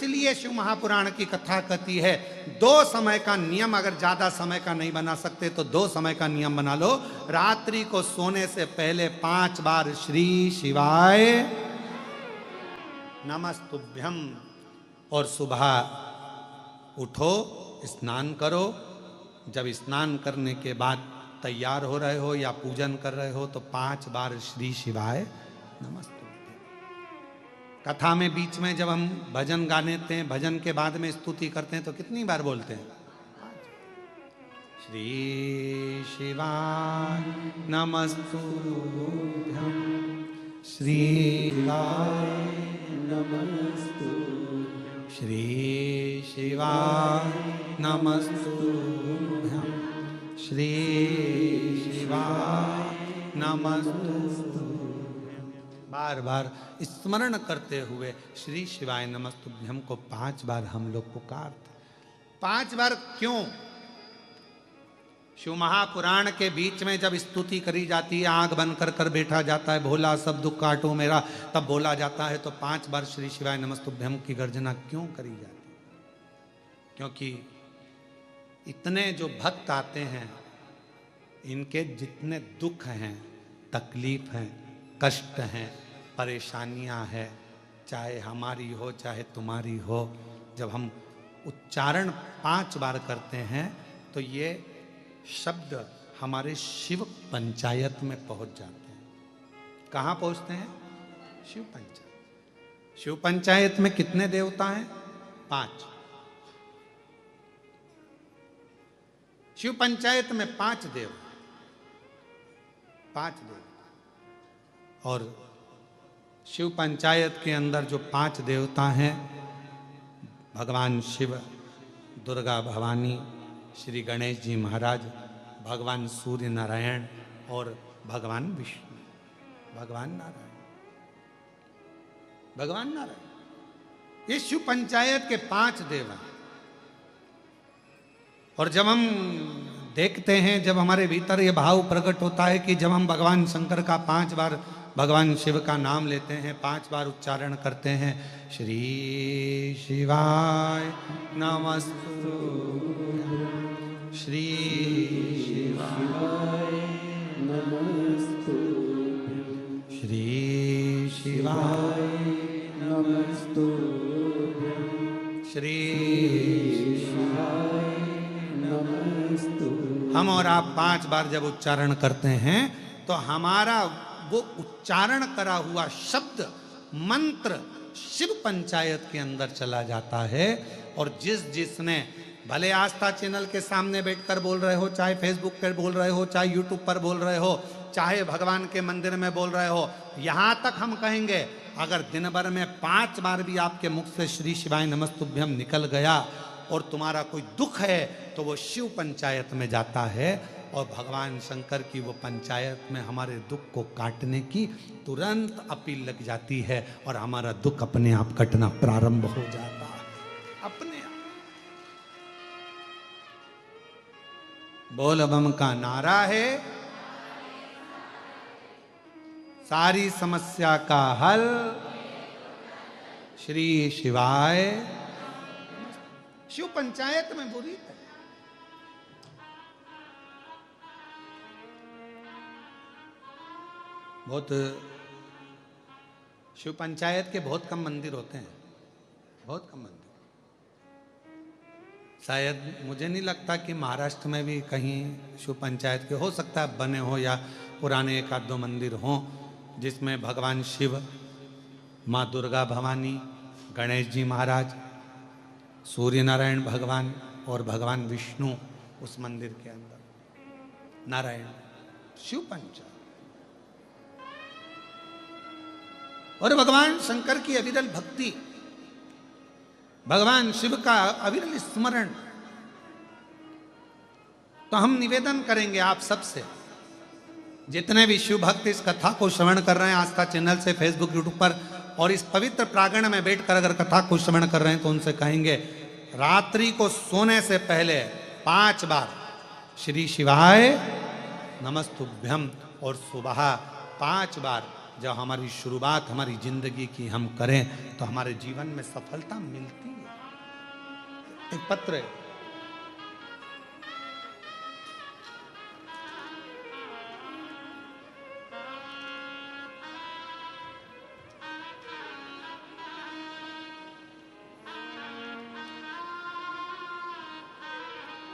इसलिए शिव महापुराण की कथा कहती है 2 समय का नियम, अगर ज्यादा समय का नहीं बना सकते तो 2 समय का नियम बना लो। रात्रि को सोने से पहले 5 बार श्री शिवाय नमस्तुभ्यम, और सुबह उठो, स्नान करो। जब स्नान करने के बाद तैयार हो रहे हो या पूजन कर रहे हो तो 5 बार श्री शिवाय नमस्तुभ्यम। कथा में बीच में जब हम भजन गा लेते हैं, भजन के बाद में स्तुति करते हैं तो कितनी बार बोलते हैं? श्री शिवाय नमस्तुभ्यम, श्री शिवाय नमस्तुभ्यम, श्री शिवाय नमस्तुभ्यम, श्री शिवाय नमस्तुभ्यम। बार बार स्मरण करते हुए श्री शिवाय नमस्तुभ्यम को 5 बार हम लोग पुकारते। 5 बार क्यों? शिव महापुराण के बीच में जब स्तुति करी जाती है, आंख बंद कर कर बैठा जाता है, भोला सब दुख काटो मेरा, तब बोला जाता है तो 5 बार श्री शिवाय नमस्तुभ्यम की गर्जना क्यों करी जाती है? क्योंकि इतने जो भक्त आते हैं, इनके जितने दुख हैं, तकलीफ हैं, कष्ट हैं, परेशानियां हैं, चाहे हमारी हो चाहे तुम्हारी हो, जब हम उच्चारण 5 बार करते हैं तो ये शब्द हमारे शिव पंचायत में पहुंच जाते हैं। कहाँ पहुंचते हैं? शिव पंचायत। शिव पंचायत में कितने देवता हैं? 5। शिव पंचायत में 5 देव, 5 देव। और शिव पंचायत के अंदर जो 5 देवता हैं, भगवान शिव, दुर्गा भवानी, श्री गणेश जी महाराज, भगवान सूर्य नारायण और भगवान विष्णु, भगवान नारायण, भगवान नारायण, ये शिव पंचायत के 5 देव हैं। और जब हम देखते हैं, जब हमारे भीतर ये भाव प्रकट होता है कि जब हम भगवान शंकर का 5 बार भगवान शिव का नाम लेते हैं, 5 बार उच्चारण करते हैं, श्री शिवाय नमस्तुभ्यम, श्री शिवाय नमस्तुभ्यम, श्री शिवाय नमस्तुभ्यम, श्री शिवाय नमस्तुभ्यम। हम और आप 5 बार जब उच्चारण करते हैं तो हमारा वो उच्चारण करा हुआ शब्द, मंत्र शिव पंचायत के अंदर चला जाता है। और जिसने भले आस्था चैनल के सामने बैठकर बोल रहे हो, चाहे फेसबुक पर बोल रहे हो, चाहे यूट्यूब पर बोल रहे हो, चाहे भगवान के मंदिर में बोल रहे हो, यहाँ तक हम कहेंगे अगर दिन भर में 5 बार भी आपके मुख से श्री शिवाय नमस्तुभ्यम निकल गया और तुम्हारा कोई दुख है तो वो शिव पंचायत में जाता है और भगवान शंकर की वो पंचायत में हमारे दुख को काटने की तुरंत अपील लग जाती है और हमारा दुख अपने आप कटना प्रारंभ हो जाता है, अपने आप। बोल बम का नारा है, सारी समस्या का हल श्री शिवाय। शिव पंचायत में बुरी है। बहुत शिव पंचायत के बहुत कम मंदिर होते हैं, बहुत कम मंदिर। शायद मुझे नहीं लगता कि महाराष्ट्र में भी कहीं शिव पंचायत के, हो सकता है बने हो या पुराने 1-2 मंदिर हों जिसमें भगवान शिव, माँ दुर्गा भवानी, गणेश जी महाराज, सूर्य नारायण भगवान और भगवान विष्णु उस मंदिर के अंदर। नारायण शिव पंचायत। और भगवान शंकर की अविरल भक्ति, भगवान शिव का अविरल स्मरण। तो हम निवेदन करेंगे आप सबसे, जितने भी शिव भक्त इस कथा को श्रवण कर रहे हैं आस्था चैनल से, फेसबुक, यूट्यूब पर, और इस पवित्र प्रांगण में बैठकर अगर कथा को श्रवण कर रहे हैं तो उनसे कहेंगे रात्रि को सोने से पहले 5 बार श्री शिवाय नमस्तुभ्यम और सुबह 5 बार जब हमारी शुरुआत हमारी जिंदगी की हम करें तो हमारे जीवन में सफलता मिलती है। एक पत्र है,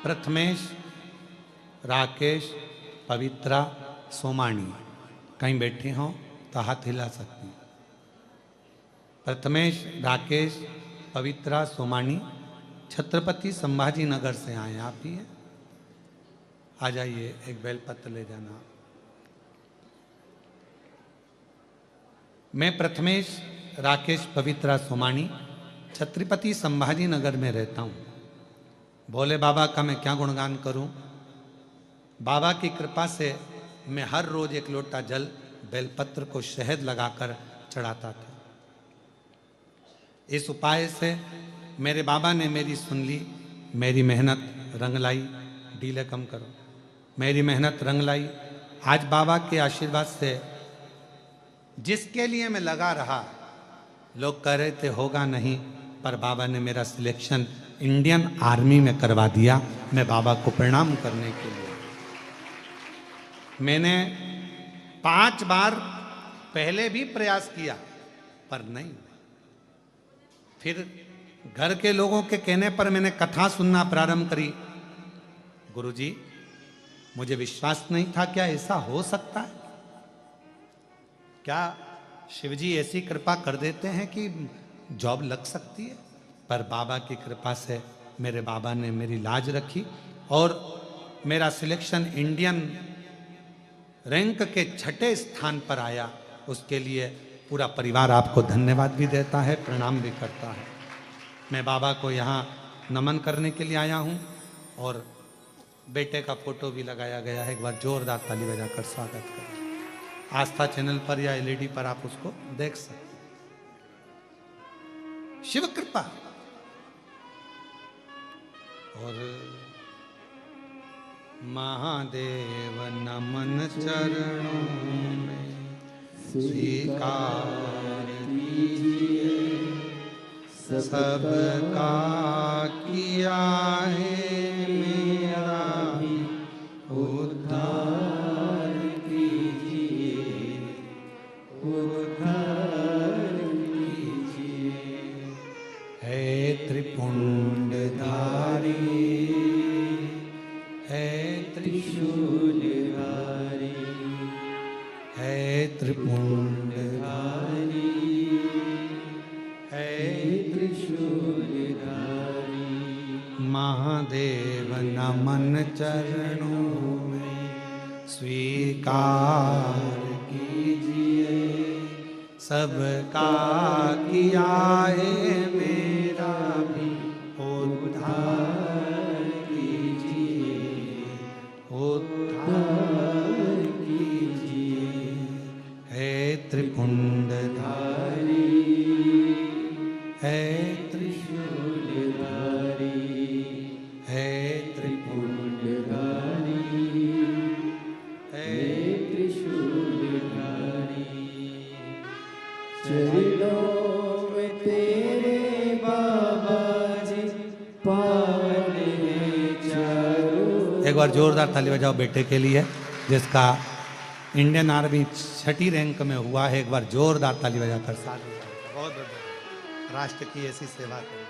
प्रथमेश, राकेश, पवित्रा, सोमानी, कहीं बैठी हो तो हाथ हिला सकती। प्रथमेश, राकेश, पवित्रा, सोमानी छत्रपति संभाजी नगर से आए। आप ही हैं, आ जाइए, एक बेलपत्र ले जाना। मैं प्रथमेश, राकेश, पवित्रा, सोमानी छत्रपति संभाजी नगर में रहता हूँ। भोले बाबा का मैं क्या गुणगान करूं। बाबा की कृपा से मैं हर रोज एक लोटा जल बेलपत्र को शहद लगाकर चढ़ाता था। इस उपाय से मेरे बाबा ने मेरी सुन ली, मेरी मेहनत रंग लाई। डीले कम करो। मेरी मेहनत रंग लाई। आज बाबा के आशीर्वाद से जिसके लिए मैं लगा रहा, लोग कह रहे थे होगा नहीं, पर बाबा ने मेरा सिलेक्शन इंडियन आर्मी में करवा दिया। मैं बाबा को प्रणाम करने के लिए, मैंने 5 बार पहले भी प्रयास किया पर नहीं। फिर घर के लोगों के कहने पर मैंने कथा सुनना प्रारंभ करी। गुरुजी, मुझे विश्वास नहीं था, क्या ऐसा हो सकता है? क्या शिवजी ऐसी कृपा कर देते हैं कि जॉब लग सकती है? पर बाबा की कृपा से मेरे बाबा ने मेरी लाज रखी और मेरा सिलेक्शन इंडियन रैंक के 6ठे स्थान पर आया। उसके लिए पूरा परिवार आपको धन्यवाद भी देता है, प्रणाम भी करता है। मैं बाबा को यहाँ नमन करने के लिए आया हूँ और बेटे का फोटो भी लगाया गया है। एक बार जोरदार ताली बजाकर स्वागत करें। आस्था चैनल पर या एलईडी पर आप उसको देख सकते हैं। शिव कृपा। और महादेव नमन चरणों में स्वीकार कीजिए, सबका किया है मेरा भी उद्धार कीजिए, उद्धार कीजिए। है त्रिपुंडधारी, है त्रिशूलधारी, है त्रिपुंडधारी, है त्रिशूलधारी। महादेव नमन चरणों में स्वीकार कीजिए, सबका किया है मेरा भी उद्धार कीजिए, उद्धार कीजिए। है त्रिपुंडधारी, है त्रिशूलधारी, है त्रिपुंडधारी, है त्रिशूलधारी। चरणों में तेरे बाबा जी पावन है चारों। एक बार जोरदार ताली बजाओ बेटे के लिए जिसका इंडियन आर्मी 6ठी रैंक में हुआ है। एक बार जोरदार ताली बजाकर साथ बहुत राष्ट्र की ऐसी सेवा करें।